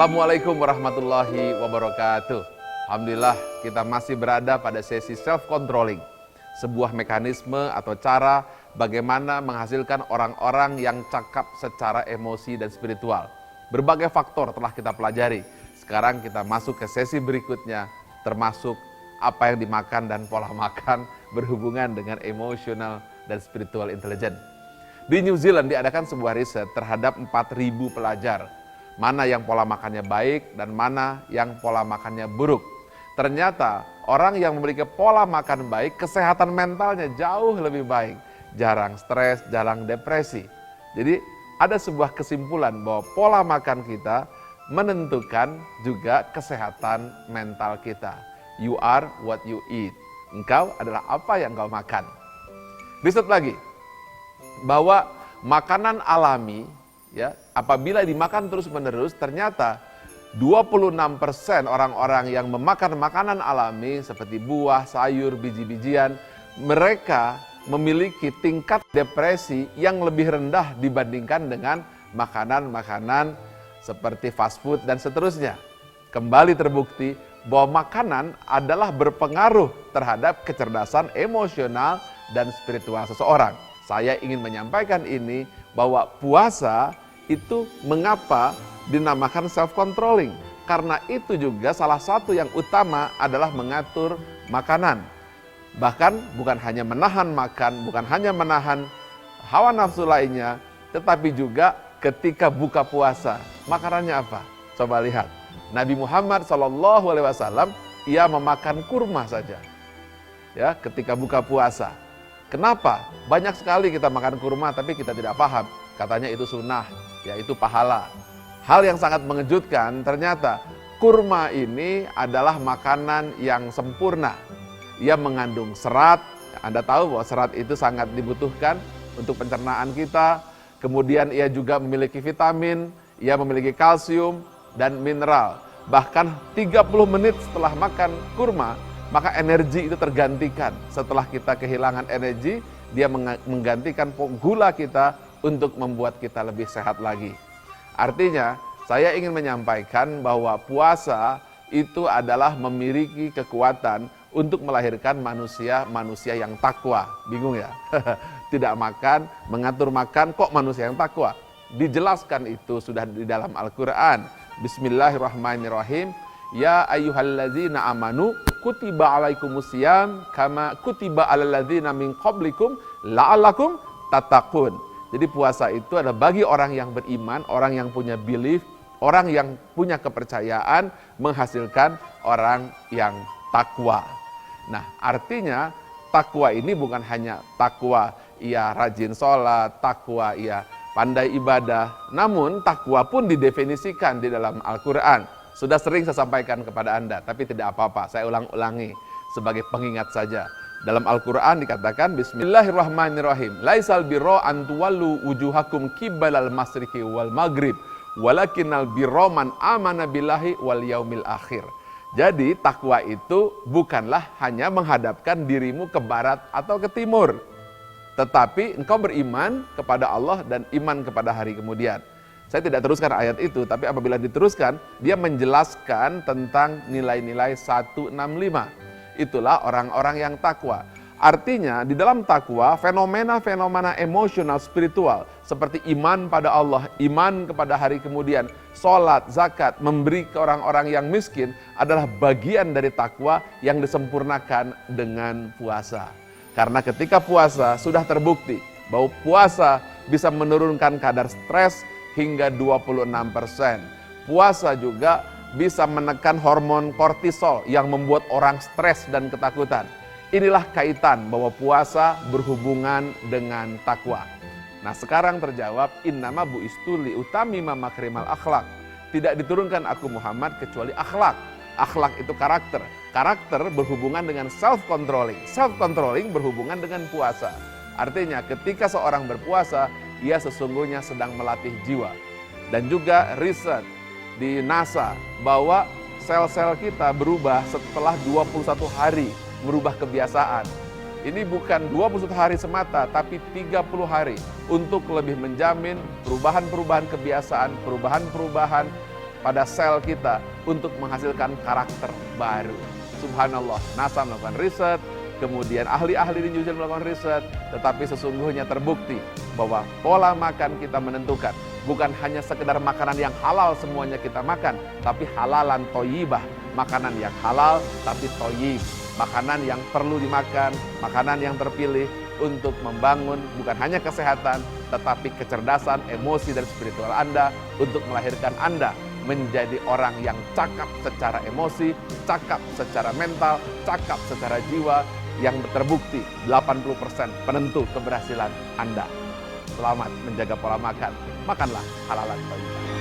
Assalamualaikum warahmatullahi wabarakatuh. Alhamdulillah kita masih berada pada sesi self-controlling. Sebuah mekanisme atau cara bagaimana menghasilkan orang-orang yang cakap secara emosi dan spiritual. Berbagai faktor telah kita pelajari. Sekarang kita masuk ke sesi berikutnya, termasuk apa yang dimakan dan pola makan berhubungan dengan emosional dan spiritual intelligence. Di New Zealand diadakan sebuah riset terhadap 4.000 pelajar. Mana yang pola makannya baik dan mana yang pola makannya buruk. Ternyata orang yang memiliki pola makan baik, kesehatan mentalnya jauh lebih baik. Jarang stres, jarang depresi. Jadi ada sebuah kesimpulan bahwa pola makan kita menentukan juga kesehatan mental kita. You are what you eat. Engkau adalah apa yang engkau makan. Riset lagi, bahwa makanan alami, ya, apabila dimakan terus-menerus, ternyata 26% orang-orang yang memakan makanan alami seperti buah, sayur, biji-bijian, mereka memiliki tingkat depresi yang lebih rendah dibandingkan dengan makanan-makanan seperti fast food dan seterusnya. Kembali terbukti bahwa makanan adalah berpengaruh terhadap kecerdasan emosional dan spiritual seseorang. Saya ingin menyampaikan ini bahwa puasa itu mengapa dinamakan self-controlling. Karena itu juga salah satu yang utama adalah mengatur makanan. Bahkan bukan hanya menahan makan, bukan hanya menahan hawa nafsu lainnya, tetapi juga ketika buka puasa, makanannya apa? Coba lihat. Nabi Muhammad SAW, ia memakan kurma saja. Ya, ketika buka puasa. Kenapa? Banyak sekali kita makan kurma tapi kita tidak paham. Katanya itu sunnah, yaitu pahala. Hal yang sangat mengejutkan, ternyata kurma ini adalah makanan yang sempurna. Ia mengandung serat. Anda tahu bahwa serat itu sangat dibutuhkan untuk pencernaan kita. Kemudian ia juga memiliki vitamin, ia memiliki kalsium dan mineral. Bahkan 30 menit setelah makan kurma, maka energi itu tergantikan. Setelah kita kehilangan energi, dia menggantikan gula kita untuk membuat kita lebih sehat lagi. Artinya, saya ingin menyampaikan bahwa puasa itu adalah memiliki kekuatan untuk melahirkan manusia yang takwa. Bingung ya? Tidak makan, mengatur makan, kok manusia yang takwa? Dijelaskan itu sudah di dalam Al-Quran. Bismillahirrahmanirrahim. Ya ayyuhalladzina amanu kutiba alaikumusiyam kama kutiba alalladzina min qablikum la'allakum tattaqun. Jadi puasa itu adalah bagi orang yang beriman, orang yang punya belief, orang yang punya kepercayaan, menghasilkan orang yang takwa. Nah, artinya takwa ini bukan hanya takwa ia rajin sholat, takwa ia pandai ibadah, namun takwa pun didefinisikan di dalam Al-Quran. Sudah sering saya sampaikan kepada Anda, tapi tidak apa-apa, saya ulang-ulangi sebagai pengingat saja. Dalam Al-Quran dikatakan, Bismillahirrahmanirrahim. Laisal birro antuwallu wujuhakum kibalal masriki wal maghrib, walakinnal birro man amana billahi wal yaumil akhir. Jadi takwa itu bukanlah hanya menghadapkan dirimu ke barat atau ke timur, tetapi engkau beriman kepada Allah dan iman kepada hari kemudian. Saya tidak teruskan ayat itu, tapi apabila diteruskan, dia menjelaskan tentang nilai-nilai 165. Itulah orang-orang yang takwa. Artinya di dalam takwa, fenomena-fenomena emosional spiritual seperti iman pada Allah, iman kepada hari kemudian, sholat, zakat, memberi ke orang-orang yang miskin adalah bagian dari takwa yang disempurnakan dengan puasa. Karena ketika puasa sudah terbukti bahwa puasa bisa menurunkan kadar stres hingga 26%. Puasa juga bisa menekan hormon kortisol yang membuat orang stres dan ketakutan. Inilah kaitan bahwa puasa berhubungan dengan takwa. Nah, sekarang terjawab, innama bu'istu liutamima makrimal akhlak. Tidak diturunkan aku Muhammad kecuali akhlak. Akhlak itu karakter. Karakter berhubungan dengan self-controlling. Self-controlling berhubungan dengan puasa. Artinya ketika seorang berpuasa, ia sesungguhnya sedang melatih jiwa. Dan juga riset di NASA bahwa sel-sel kita berubah setelah 21 hari merubah kebiasaan. Ini bukan 21 hari semata, tapi 30 hari untuk lebih menjamin perubahan-perubahan kebiasaan, perubahan-perubahan pada sel kita untuk menghasilkan karakter baru. Subhanallah, NASA melakukan riset, kemudian ahli-ahli di New Zealand melakukan riset, tetapi sesungguhnya terbukti bahwa pola makan kita menentukan. Bukan hanya sekedar makanan yang halal semuanya kita makan, tapi halalan toyibah, makanan yang halal tapi toyib, makanan yang perlu dimakan, makanan yang terpilih untuk membangun bukan hanya kesehatan, tetapi kecerdasan, emosi, dan spiritual Anda, untuk melahirkan Anda menjadi orang yang cakap secara emosi, cakap secara mental, cakap secara jiwa, yang terbukti 80% penentu keberhasilan Anda. Selamat menjaga pola makan, makanlah halalan toyibah.